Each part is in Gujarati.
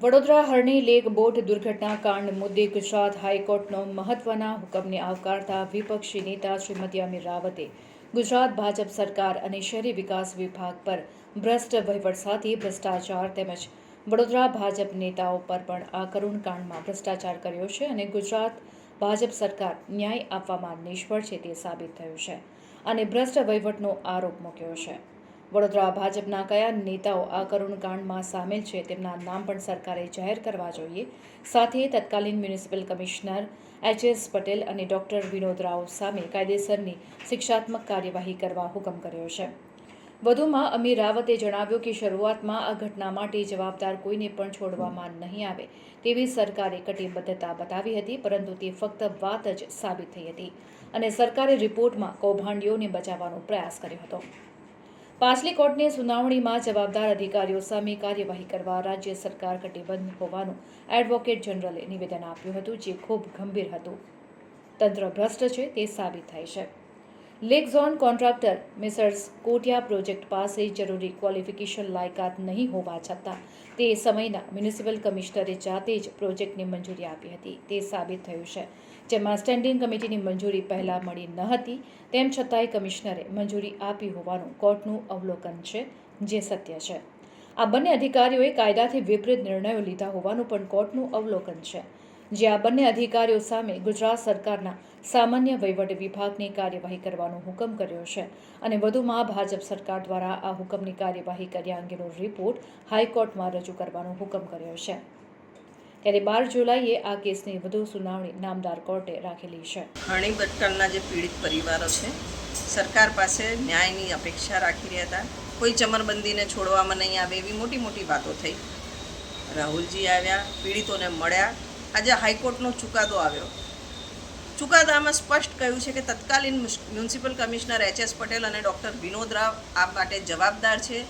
વડોદરા હરણી લેક બોટ દુર્ઘટના કાંડ મુદ્દે ગુજરાત હાઈકોર્ટનો મહત્વના હુકમને આવકારતા વિપક્ષી નેતા શ્રીમતી અમીર રાવતે ગુજરાત ભાજપ સરકાર અને શહેરી વિકાસ વિભાગ પર ભ્રષ્ટ વહીવટ સાથે ભ્રષ્ટાચાર તેમજ વડોદરા ભાજપ નેતાઓ પર પણ આ કરુણ કાંડમાં ભ્રષ્ટાચાર કર્યો છે અને ગુજરાત ભાજપ સરકાર ન્યાય આપવામાં નિષ્ફળ છે તે સાબિત થયું છે અને ભ્રષ્ટ વહીવટનો આરોપ મૂક્યો છે। વડોદરા ભાજપના કયા નેતાઓ આ કરુણ કાંડમાં સામેલ છે તેમના નામ પણ સરકારે જાહેર કરવા જોઈએ। સાથે તત્કાલીન મ્યુનિસિપલ કમિશનર એચ.એસ. પટેલ અને ડોક્ટર વિનોદ રાવ સામે કાયદેસરની શિક્ષાત્મક કાર્યવાહી કરવા હુકમ કર્યો છે। વધુમાં અમીર રાવતે જણાવ્યું કે શરૂઆતમાં આ ઘટના માટે જવાબદાર કોઈને પણ છોડવામાં નહીં આવે તેવી સરકારે કટિબદ્ધતા બતાવી હતી, પરંતુ તે ફક્ત વાત જ સાબિત થઈ હતી અને સરકારે રિપોર્ટમાં કૌભાંડીઓને બચાવવાનો પ્રયાસ કર્યો હતો। પાછલી કોર્ટની સુનાવણીમાં જવાબદાર અધિકારીઓ સામે કાર્યવાહી કરવા રાજ્ય સરકાર કટિબદ્ધ હોવાનું એડવોકેટ જનરલે નિવેદન આપ્યું હતું, જે ખૂબ ગંભીર હતું। તંત્ર ભ્રષ્ટ છે તે સાબિત થાય છે। Lake zone contractor messrs Kotia project પાસે જરૂરી ક્વોલિફિકેશન લાયકાત નહીં હોવા છતાં તે સમયના મ્યુનિસિપલ કમિશનરે જાતે જ પ્રોજેક્ટને મંજૂરી આપી હતી તે સાબિત થયું છે, જેમાં સ્ટેન્ડિંગ કમિટીની મંજૂરી પહેલાં મળી ન હતી, તેમ છતાંય કમિશનરે મંજૂરી આપી હોવાનું કોર્ટનું અવલોકન છે, જે સત્ય છે। આ બંને અધિકારીઓએ કાયદાથી વિપરીત નિર્ણયો લીધા હોવાનું પણ કોર્ટનું અવલોકન છે, જે આ બંને અધિકારીઓ સામે ગુજરાત સરકારના સામાન્ય વહીવટ વિભાગની કાર્યવાહી કરવાનો હુકમ કર્યો છે અને વધુમાં ભાજપ સરકાર દ્વારા આ હુકમની કાર્યવાહી કર્યા અંગેનો રિપોર્ટ હાઈકોર્ટમાં રજૂ કરવાનો હુકમ કર્યો છે। ત્યારે 12 જુલાઈએ આ કેસની વધુ સુનાવણી નામદાર કોર્ટે રાખેલી છે। ઘણી બટકલના જે પીડિત પરિવારો છે સરકાર પાસે ન્યાયની અપેક્ષા રાખી રહ્યા હતા, કોઈ ચમરબંધીને છોડવામાં નહીં આવે એવી મોટી મોટી વાતો થઈ। રાહુલજી આવ્યા, પીડિતોને મળ્યા, આજે હાઈકોર્ટનો ચુકાદો આવ્યો। ચુકાદામાં સ્પષ્ટ કહ્યું છે કે તત્કાલીન મ્યુનિસિપલ કમિશનર એચ.એસ. પટેલ અને ડૉક્ટર વિનોદ રાવ આ માટે જવાબદાર છે।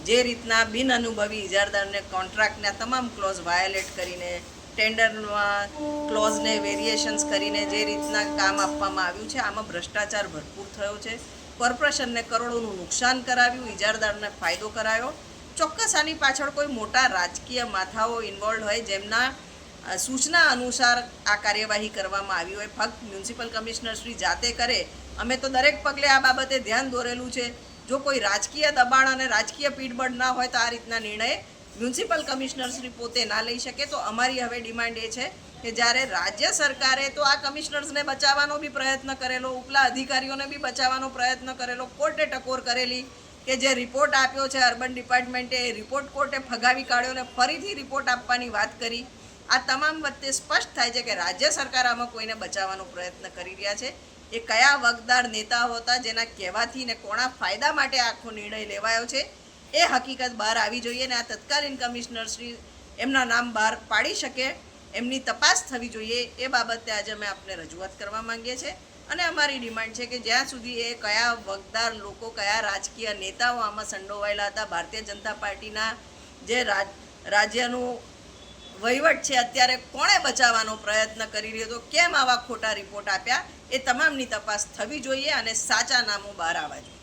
જે રીતના બિન અનુભવી ઇજારદારને કોન્ટ્રાક્ટના તમામ ક્લોઝ વાયોલેટ કરીને, ટેન્ડરમાં ક્લોઝને વેરિએશન્સ કરીને જે રીતના કામ આપવામાં આવ્યું છે, આમાં ભ્રષ્ટાચાર ભરપૂર થયો છે। કોર્પોરેશનને કરોડોનું નુકસાન કરાવ્યું, ઇજારદારને ફાયદો કરાયો। ચોક્કસ આની પાછળ કોઈ મોટા રાજકીય માથાઓ ઇન્વોલ્વ હોય જેમના સૂચના અનુસાર આ કાર્યવાહી કરવામાં આવી હોય। ફક્ત મ્યુનિસિપલ કમિશનર શ્રી જાતે કરે, અમે તો દરેક પગલે આ બાબતે ધ્યાન દોરેલું છે। જો કોઈ રાજકીય દબાણ અને રાજકીય પીઠબળ ના હોય તો આ રીતના નિર્ણય મ્યુનિસિપલ કમિશનર શ્રી પોતે ના લઈ શકે। તો અમારી હવે ડિમાન્ડ એ છે કે જ્યારે રાજ્ય સરકારે તો આ કમિશનર્સને બચાવવાનો બી પ્રયત્ન કરેલો, ઉપલા અધિકારીઓને બી બચાવવાનો પ્રયત્ન કરેલો, કોર્ટે ટકોર કરેલી કે જે રિપોર્ટ આપ્યો છે અર્બન ડિપાર્ટમેન્ટે, એ રિપોર્ટ કોર્ટે ફગાવી કાઢ્યો અને ફરીથી રિપોર્ટ આપવાની વાત કરી। આ તમામ વચ્ચે સ્પષ્ટ થાય છે કે રાજ્ય સરકાર આમાં કોઈને બચાવવાનો પ્રયત્ન કરી રહ્યા છે। એ કયા વગદાર નેતાઓ હતા જેના કહેવાથી ને કોના ફાયદા માટે આખો નિર્ણય લેવાયો છે એ હકીકત બહાર આવી જોઈએ ને આ તત્કાલીન કમિશનર શ્રી એમના નામ બહાર પાડી શકે, એમની તપાસ થવી જોઈએ। એ બાબતે આજે અમે આપને રજૂઆત કરવા માંગીએ છીએ અને અમારી ડિમાન્ડ છે કે જ્યાં સુધી એ કયા વગદાર લોકો, કયા રાજકીય નેતાઓ આમાં સંડોવાયેલા હતા, ભારતીય જનતા પાર્ટીના જે રાજ્યનું વહીવટ છે અત્યારે કોણે બચાવવાનો પ્રયત્ન કરી રહ્યો હતો, કેમ આવા ખોટા રિપોર્ટ આપ્યા, એ તમામની તપાસ થવી જોઈએ અને સાચા નામો બહાર આવવા જોઈએ।